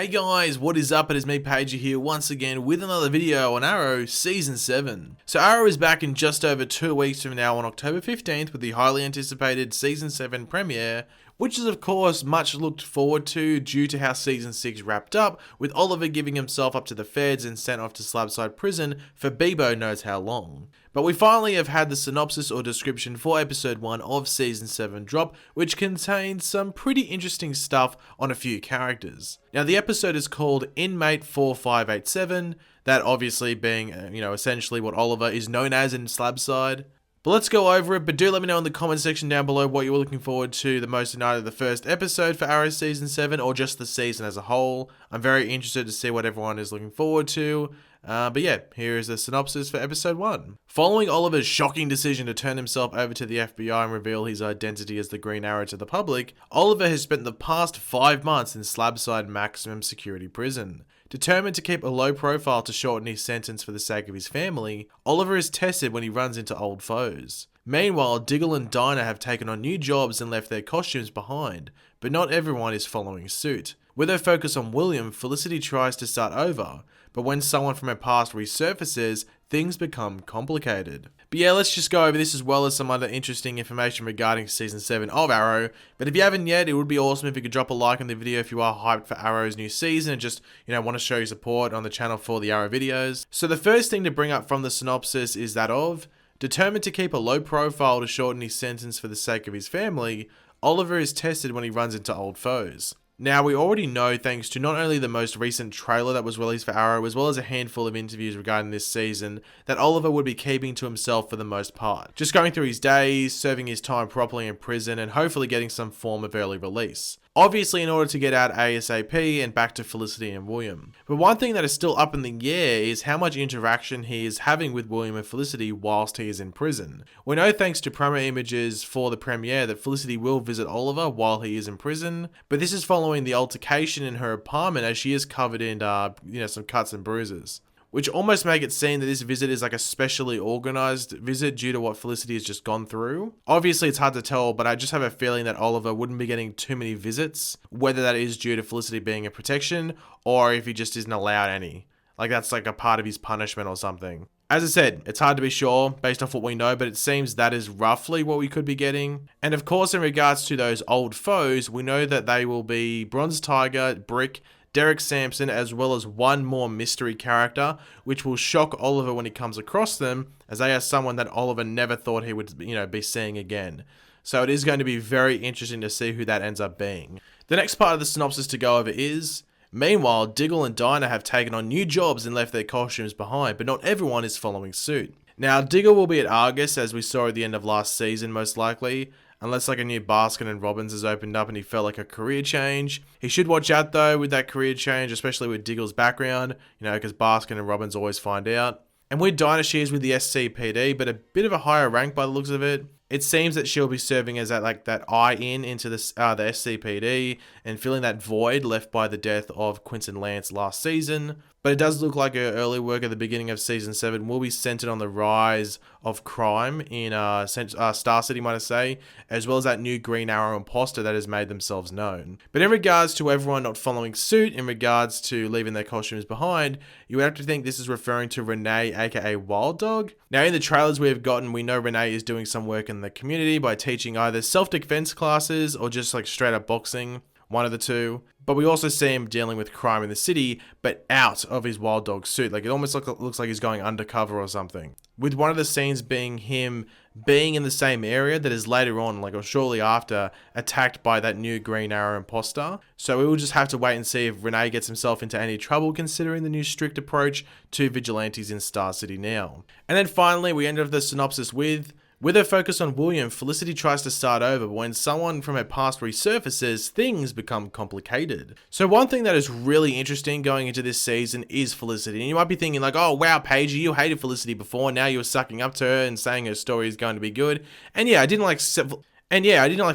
Hey guys, what is up? It is me, Pager here, once again with another video on Arrow Season 7. So Arrow is back in just over 2 weeks from now on October 15th with the highly anticipated Season 7 premiere, which is of course much looked forward to due to how Season 6 wrapped up, with Oliver giving himself up to the feds and sent off to Slabside Prison for Bebo knows how long. But we finally have had the synopsis or description for episode 1 of Season 7 drop, which contains some pretty interesting stuff on a few characters. Now the episode is called Inmate 4587, that obviously being, essentially what Oliver is known as in Slabside. But let's go over it, but do let me know in the comment section down below what you were looking forward to the most in either the first episode for Arrow Season 7 or just the season as a whole. I'm very interested to see what everyone is looking forward to. But yeah, here is the synopsis for episode 1. Following Oliver's shocking decision to turn himself over to the FBI and reveal his identity as the Green Arrow to the public, Oliver has spent the past 5 months in Slabside Maximum Security Prison. Determined to keep a low profile to shorten his sentence for the sake of his family, Oliver is tested when he runs into old foes. Meanwhile, Diggle and Dinah have taken on new jobs and left their costumes behind, but not everyone is following suit. With her focus on William, Felicity tries to start over, but when someone from her past resurfaces, things become complicated. But yeah, let's just go over this as well as some other interesting information regarding Season 7 of Arrow. But if you haven't yet, it would be awesome if you could drop a like on the video if you are hyped for Arrow's new season and just, want to show your support on the channel for the Arrow videos. So the first thing to bring up from the synopsis is that of, determined to keep a low profile to shorten his sentence for the sake of his family, Oliver is tested when he runs into old foes. Now, we already know, thanks to not only the most recent trailer that was released for Arrow, as well as a handful of interviews regarding this season, that Oliver would be keeping to himself for the most part. Just going through his days, serving his time properly in prison, and hopefully getting some form of early release. Obviously in order to get out ASAP and back to Felicity and William. But one thing that is still up in the air is how much interaction he is having with William and Felicity whilst he is in prison. We know thanks to promo images for the premiere that Felicity will visit Oliver while he is in prison, but this is following the altercation in her apartment as she is covered in, some cuts and bruises. Which almost make it seem that this visit is like a specially organised visit due to what Felicity has just gone through. Obviously it's hard to tell, but I just have a feeling that Oliver wouldn't be getting too many visits, whether that is due to Felicity being in protection, or if he just isn't allowed any. Like that's like a part of his punishment or something. As I said, it's hard to be sure based off what we know, but it seems that is roughly what we could be getting. And of course, in regards to those old foes, we know that they will be Bronze Tiger, Brick, Derek Sampson, as well as one more mystery character, which will shock Oliver when he comes across them, as they are someone that Oliver never thought he would, be seeing again. So it is going to be very interesting to see who that ends up being. The next part of the synopsis to go over is, meanwhile, Diggle and Dinah have taken on new jobs and left their costumes behind, but not everyone is following suit. Now, Diggle will be at Argus, as we saw at the end of last season, most likely. Unless like a new Baskin and Robbins has opened up and he felt like a career change. He should watch out though with that career change, especially with Diggle's background, because Baskin and Robbins always find out. And with Dinah, she is with the SCPD, but a bit of a higher rank by the looks of it. It seems that she'll be serving as that eye-in into the SCPD and filling that void left by the death of Quinton Lance last season. But it does look like her early work at the beginning of Season 7 will be centered on the rise of crime in Star City, might I say, as well as that new Green Arrow imposter that has made themselves known. But in regards to everyone not following suit, in regards to leaving their costumes behind, you would have to think this is referring to Renee, aka Wild Dog. Now in the trailers we have gotten, we know Renee is doing some work in the community by teaching either self-defense classes or just like straight up boxing. One of the two. But we also see him dealing with crime in the city, but out of his Wild Dog suit. Like it almost looks like he's going undercover or something. With one of the scenes being him being in the same area that is later on, or shortly after, attacked by that new Green Arrow imposter. So we will just have to wait and see if Renee gets himself into any trouble considering the new strict approach to vigilantes in Star City now. And then finally, we end off the synopsis with her focus on William, Felicity tries to start over, but when someone from her past resurfaces, things become complicated. So one thing that is really interesting going into this season is Felicity. And you might be thinking like, oh wow, Paige, you hated Felicity before, now you're sucking up to her and saying her story is going to be good. And yeah, I didn't like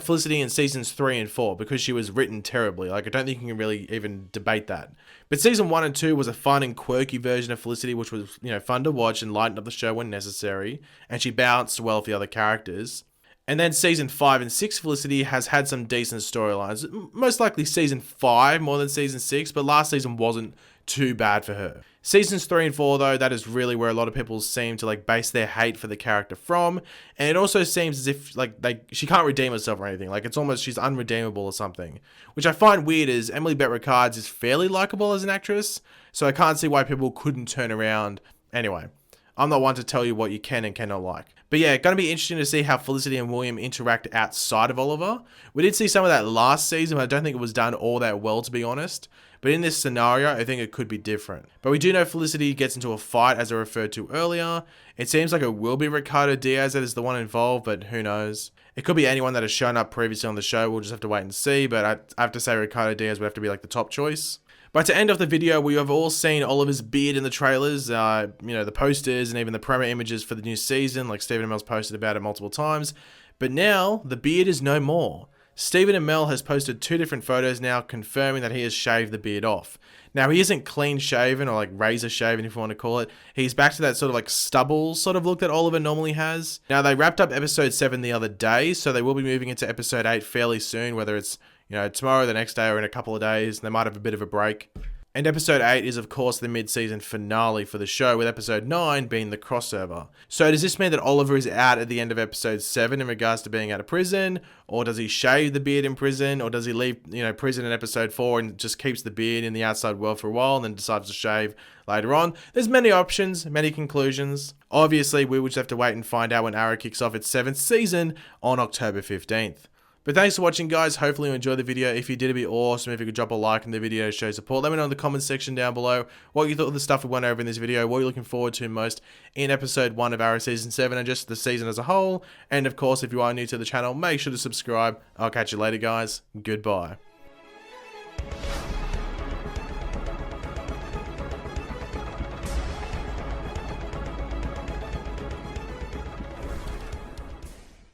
Felicity in seasons 3 and 4 because she was written terribly. I don't think you can really even debate that. But season 1 and 2 was a fun and quirky version of Felicity, which was, fun to watch and lightened up the show when necessary. And she balanced well with the other characters. And then season 5 and 6 Felicity has had some decent storylines. Most likely season 5 more than season 6, but last season wasn't too bad for her. Seasons 3 and 4 though, that is really where a lot of people seem to like base their hate for the character from, and it also seems as if like she can't redeem herself or anything. Like it's almost she's unredeemable or something, which I find weird as Emily Bett Rickards is fairly likable as an actress, so I can't see why people couldn't turn around. Anyway, I'm not one to tell you what you can and cannot like. But yeah, going to be interesting to see how Felicity and William interact outside of Oliver. We did see some of that last season, but I don't think it was done all that well, to be honest. But in this scenario, I think it could be different. But we do know Felicity gets into a fight, as I referred to earlier. It seems like it will be Ricardo Diaz that is the one involved, but who knows. It could be anyone that has shown up previously on the show. We'll just have to wait and see. But I have to say Ricardo Diaz would have to be like the top choice. But to end off the video, we have all seen Oliver's beard in the trailers, the posters and even the promo images for the new season, like Stephen Amell's posted about it multiple times. But now, the beard is no more. Stephen Amell has posted 2 different photos now confirming that he has shaved the beard off. Now, he isn't clean shaven or like razor shaven if you want to call it. He's back to that sort of like stubble sort of look that Oliver normally has. Now, they wrapped up episode 7 the other day, so they will be moving into episode 8 fairly soon, whether it's tomorrow, the next day, or in a couple of days. They might have a bit of a break. And episode 8 is, of course, the mid-season finale for the show, with episode 9 being the crossover. So does this mean that Oliver is out at the end of episode 7 in regards to being out of prison? Or does he shave the beard in prison? Or does he leave, prison in episode 4 and just keeps the beard in the outside world for a while and then decides to shave later on? There's many options, many conclusions. Obviously, we will just have to wait and find out when Arrow kicks off its 7th season on October 15th. But thanks for watching, guys. Hopefully you enjoyed the video. If you did, it'd be awesome if you could drop a like in the video, show support. Let me know in the comments section down below what you thought of the stuff we went over in this video, what you're looking forward to most in episode 1 of Arrow Season 7 and just the season as a whole. And of course, if you are new to the channel, make sure to subscribe. I'll catch you later, guys. Goodbye.